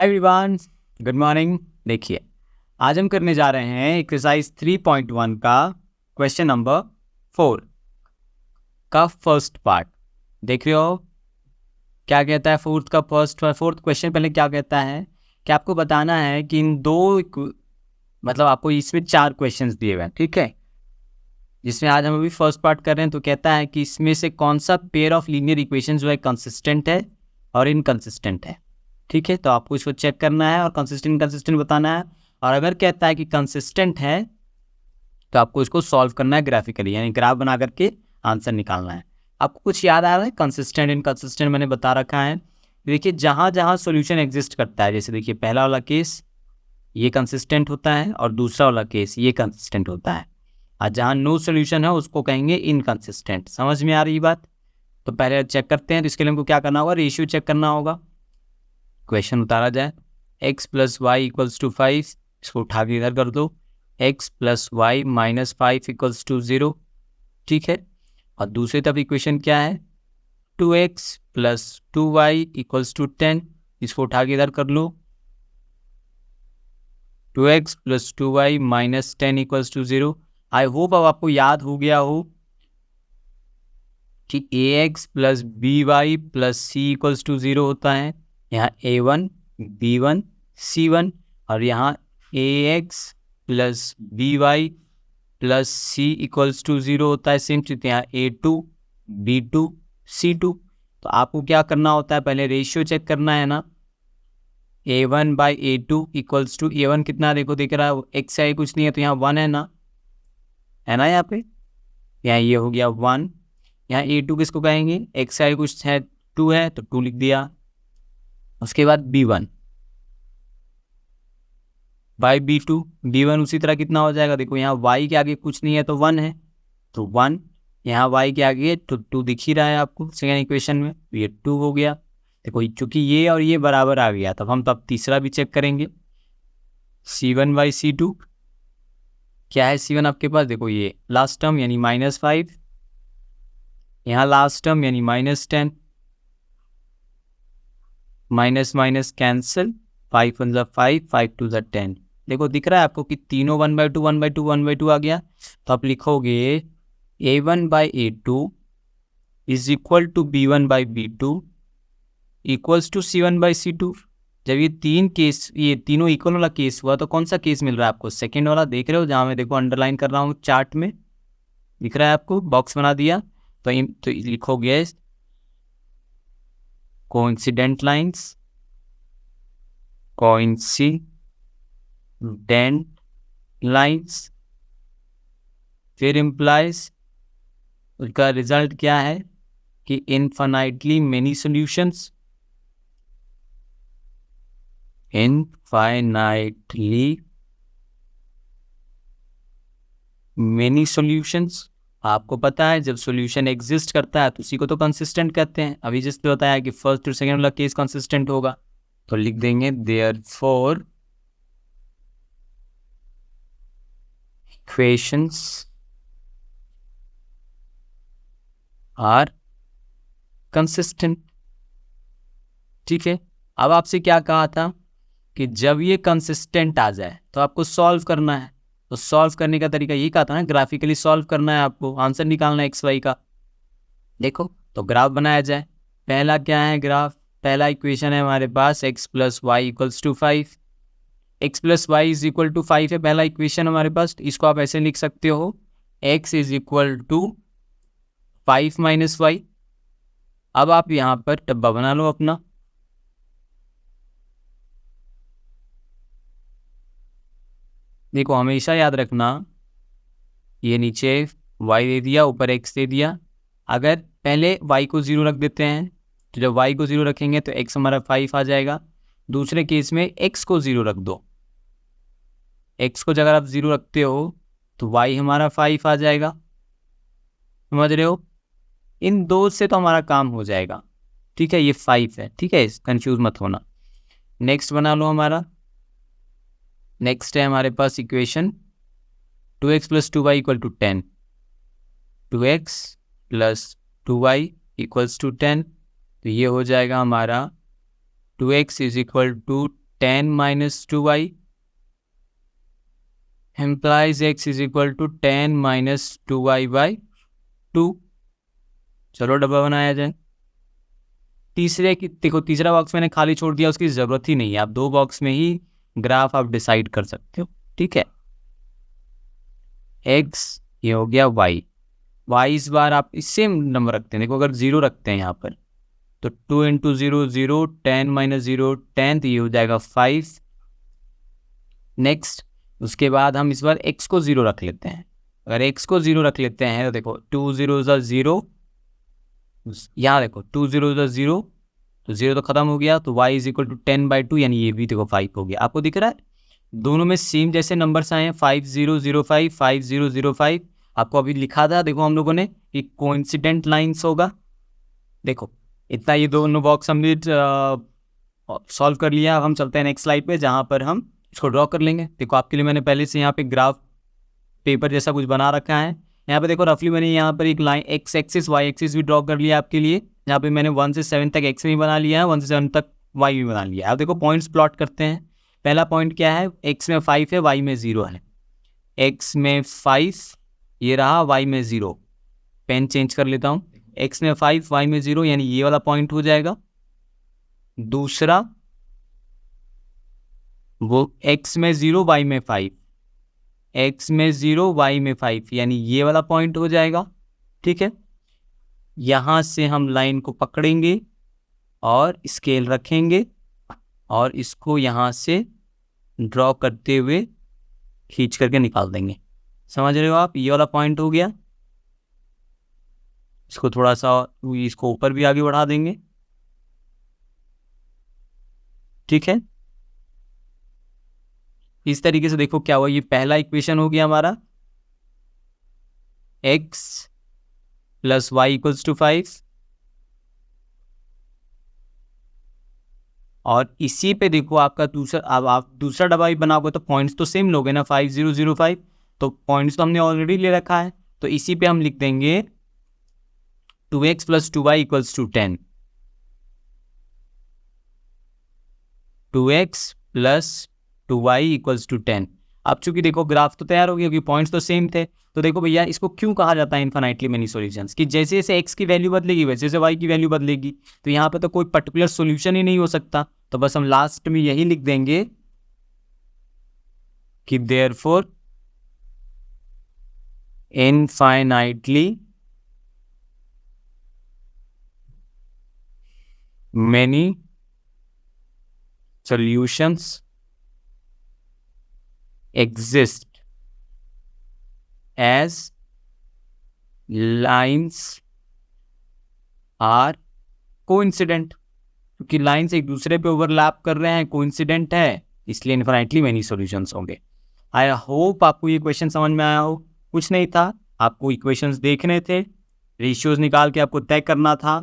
Everyone, good morning. देखिए, आज हम करने जा रहे हैं एक्सरसाइज 3.1 का क्वेश्चन नंबर 4 का फर्स्ट पार्ट। देख रहे हो क्या कहता है फोर्थ क्वेश्चन। पहले क्या कहता है कि आपको बताना है कि इन दो मतलब आपको इसमें 4 क्वेश्चंस दिए हुए हैं, ठीक है, जिसमें आज हम अभी फर्स्ट पार्ट कर रहे हैं। तो कहता है कि इसमें से कौन सा पेयर ऑफ लीनियर इक्वेशन जो है कंसिस्टेंट है और इनकंसिस्टेंट है। ठीक है, तो आपको इसको चेक करना है और कंसिस्टेंट बताना है। और अगर कहता है कि कंसिस्टेंट है तो आपको इसको सॉल्व करना है ग्राफिकली, यानी ग्राफ बना करके आंसर निकालना है। आपको कुछ याद आ रहा है? कंसिस्टेंट इनकंसिस्टेंट मैंने बता रखा है। देखिए, जहाँ जहाँ सोल्यूशन एग्जिस्ट करता है, जैसे देखिए पहला वाला केस ये कंसिस्टेंट होता है और दूसरा वाला केस ये कंसिस्टेंट होता है, और जहाँ नो सोल्यूशन है उसको कहेंगे इनकंसिस्टेंट। समझ में आ रही बात? तो पहले चेक करते हैं। तो इसके लिए हमको क्या करना होगा? रेशियो चेक करना होगा। क्वेश्चन उतारा जाए, x plus Y equals to 5, इसको उठा के इधर कर दो, x plus Y minus 5 equals to 0। ठीक है, और दूसरी तरफ इक्वेशन क्या है? 2x plus 2y equals to 10, इसको उठा के इधर कर लो, 2x plus 2y minus 10 equals to 0। I hope अब आपको याद हो गया हो कि ax plus by plus C equals to 0 होता है। यहाँ a1 b1 c1, और यहाँ ax plus by plus C equals to 0 होता है। सेम चीज़ यहाँ a2 b2 c2। तो आपको क्या करना होता है? पहले रेशियो चेक करना है ना। a1 by a2 equals to a1 कितना देखो दिख रहा है, x से कुछ नहीं है तो यहाँ 1 है ना, यहाँ पे यहाँ ये हो गया 1। यहाँ a2 किसको कहेंगे? x से कुछ है 2 है तो 2 लिख दिया। उसके बाद b1 बाई b1 उसी तरह कितना हो जाएगा? देखो यहाँ y के आगे कुछ नहीं है तो 1 है, तो 1। यहाँ y के आगे तो 2 दिख ही रहा है आपको सेकेंड इक्वेशन में, तो ये 2 हो गया। देखो चूंकि ये और ये बराबर आ गया, तब हम तब तीसरा भी चेक करेंगे। c1 बाई c2 क्या है? c1 आपके पास देखो ये लास्ट टर्म यानी -5, यहाँ लास्ट टर्म यानी -10, माइनस माइनस कैंसिल, 5 1 5 5 2 10। देखो दिख रहा है आपको कि तीनों 1/2 1/2 1/2 आ गया। तो आप लिखोगे a1 by a2 is equal to b1 by b2 equals to c1 by c2। जब ये तीनों इक्वल वाला केस हुआ तो कौन सा केस मिल रहा है आपको? सेकेंड वाला। देख रहे हो जहाँ मैं देखो अंडरलाइन कर रहा हूँ चार्ट में, दिख रहा है आपको, बॉक्स बना दिया। तो लिखोगे कोइंसिडेंट लाइन्स, कोइंसिडेंट लाइन्स, फिर इम्प्लाइज उसका रिजल्ट क्या है कि infinitely many solutions, infinitely many solutions. आपको पता है जब सॉल्यूशन एग्जिस्ट करता है तो उसी को तो कंसिस्टेंट कहते हैं। अभी जिसने बताया कि फर्स्ट और सेकेंड वाला केस कंसिस्टेंट होगा, तो लिख देंगे देयरफॉर इक्वेशंस आर कंसिस्टेंट। ठीक है, अब आपसे क्या कहा था कि जब ये कंसिस्टेंट आ जाए तो आपको सॉल्व करना है। तो सॉल्व करने का तरीका यही कहा था ना, ग्राफिकली सॉल्व करना है, आपको आंसर निकालना है एक्स वाई का। देखो तो ग्राफ बनाया जाए। पहला क्या है ग्राफ? पहला इक्वेशन है हमारे पास x plus Y equals to 5, x plus Y is equal to 5 है पहला इक्वेशन हमारे पास। इसको आप ऐसे लिख सकते हो, x is equal to 5 minus Y. अब आप यहाँ पर डब्बा बना लो अपना। देखो हमेशा याद रखना, ये नीचे y दे दिया, ऊपर x दे दिया। अगर पहले y को 0 रख देते हैं तो जब y को 0 रखेंगे तो x हमारा 5 आ जाएगा। दूसरे केस में x को 0 रख दो, x को अगर आप 0 रखते हो तो y हमारा 5 आ जाएगा। समझ रहे हो? इन दो से तो हमारा काम हो जाएगा। ठीक है, ये 5 है। ठीक है, कंफ्यूज मत होना। नेक्स्ट बना लो हमारा। नेक्स्ट है हमारे पास equation 2x plus 2y equal to 10, 2x plus 2y equals to 10। तो ये हो जाएगा हमारा 2x is equal to 10 minus 2y implies x is equal to 10 minus 2y by 2। चलो डब्बा बनाया जाए। तीसरे की देखो, तीसरा बॉक्स मैंने खाली छोड़ दिया, उसकी ज़रूरत ही नहीं है। आप 2 बॉक्स में ही ग्राफ आप डिसाइड कर सकते हो, ठीक है। x ये हो गया y, इस बार आप इससे नंबर रखते हैं। देखो अगर 0 रखते हैं यहाँ पर तो 2 इंटू 0 0, 10 माइनस 0 10, तो ये हो जाएगा 5। नेक्स्ट उसके बाद हम इस बार x को 0 रख लेते हैं। अगर x को 0 रख लेते हैं तो देखो 2 0 0, यहाँ देखो 2 0 0, तो 0 तो खत्म हो गया, तो y is equal to 10 by 2, यानी ये भी देखो 5 हो गया। आपको दिख रहा है दोनों में सेम जैसे नंबर्स आए हैं, 5 0 0 5, 5 0 0 5। आपको अभी लिखा था देखो हम लोगों ने कि कोइंसिडेंट लाइंस होगा। देखो इतना ये दोनों बॉक्स हमने सॉल्व कर लिया। अब हम चलते हैं नेक्स्ट स्लाइड पे, जहाँ पर हम इसको ड्रॉ कर लेंगे। देखो आपके लिए मैंने पहले से यहाँ पे ग्राफ पेपर जैसा कुछ बना रखा है। यहाँ पे देखो रफली मैंने यहाँ पर एक line X axis Y axis भी ड्रॉ कर लिया आपके लिए। यहाँ पे मैंने 1 से 7 तक एक्स भी बना लिया है, 1 से 7 तक वाई भी बना लिया है। अब देखो पॉइंट्स प्लॉट करते हैं। पहला पॉइंट क्या है, एक्स में 5 है, वाई में 0 है। एक्स में 5 ये रहा, वाई में 0। पेन चेंज कर लेता हूँ, एक्स में 5 वाई में 0, यानी ये वाला पॉइंट हो जाएगा। दूसरा वो एक्स में 0 वाई में 5, एक्स में 0 वाई में 5, यानी ये वाला पॉइंट हो जाएगा, ठीक है। यहाँ से हम लाइन को पकड़ेंगे और स्केल रखेंगे और इसको यहाँ से ड्रॉ करते हुए खींच करके निकाल देंगे। समझ रहे हो आप, ये वाला पॉइंट हो गया। इसको थोड़ा सा इसको ऊपर भी आगे बढ़ा देंगे, ठीक है। इस तरीके से देखो क्या हुआ, ये पहला इक्वेशन हो गया हमारा, x plus Y equals to 5। और इसी पे देखो आपका दूसरा, अब आप दूसरा डब्बा भी बनाओगे तो पॉइंट्स तो सेम लोगे ना, 5 0 0 5, तो पॉइंट्स तो हमने ऑलरेडी ले रखा है। तो इसी पे हम लिख देंगे 2x plus 2y equals to 10, 2x plus 2y equals to 10। अब चूंकि देखो ग्राफ तो तैयार हो गया क्योंकि पॉइंट्स तो सेम थे। तो देखो भैया इसको क्यों कहा जाता है इन्फिनाइटली मेनी सॉल्यूशंस, कि जैसे जैसे x की वैल्यू बदलेगी वैसे जैसे y की वैल्यू बदलेगी। तो यहाँ पे तो कोई पर्टिकुलर सॉल्यूशन ही नहीं हो सकता। तो बस हम लास्ट में यही लिख देंगे कि therefore infinitely many solutions exist as lines are coincident। क्योंकि लाइन्स एक दूसरे पे ओवरलैप कर रहे हैं, कोइंसिडेंट है, इसलिए इनफिनिटली मेनी सॉल्यूशंस होंगे। आई होप आपको ये क्वेश्चन समझ में आया हो। कुछ नहीं था, आपको इक्वेशंस देखने थे, रेशियोज निकाल के आपको तय करना था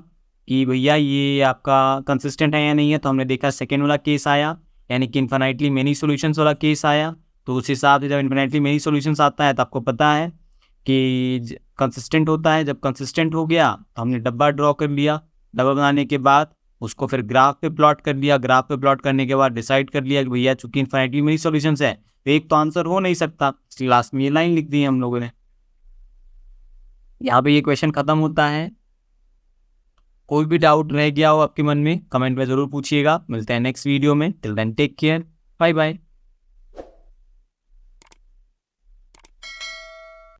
कि भैया ये आपका कंसिस्टेंट है या नहीं है। तो हमने देखा सेकेंड वाला केस आया, यानी कि इन्फिनिटली मेनी सॉल्यूशंस वाला केस आया। तो उस हिसाब से जब इन्फिनिटली मेनी सॉल्यूशंस आता है तो आपको पता है कि कंसिस्टेंट होता है। जब कंसिस्टेंट हो गया तो हमने डब्बा ड्रॉ कर लिया। डब्बा बनाने के बाद उसको फिर ग्राफ पे प्लॉट कर दिया। ग्राफ पे प्लॉट करने के बाद डिसाइड कर लिया कि भैया चूंकि इन्फिनिटली मेनी सॉल्यूशंस है तो एक तो आंसर हो नहीं सकता, इसलिए लास्ट में ये लाइन लिख दी है हम लोगों ने। यहाँ पे ये क्वेश्चन खत्म होता है। कोई भी डाउट रह गया हो आपके मन में, कमेंट में ज़रूर पूछिएगा। मिलते हैं नेक्स्ट वीडियो में। Till then take care, bye bye.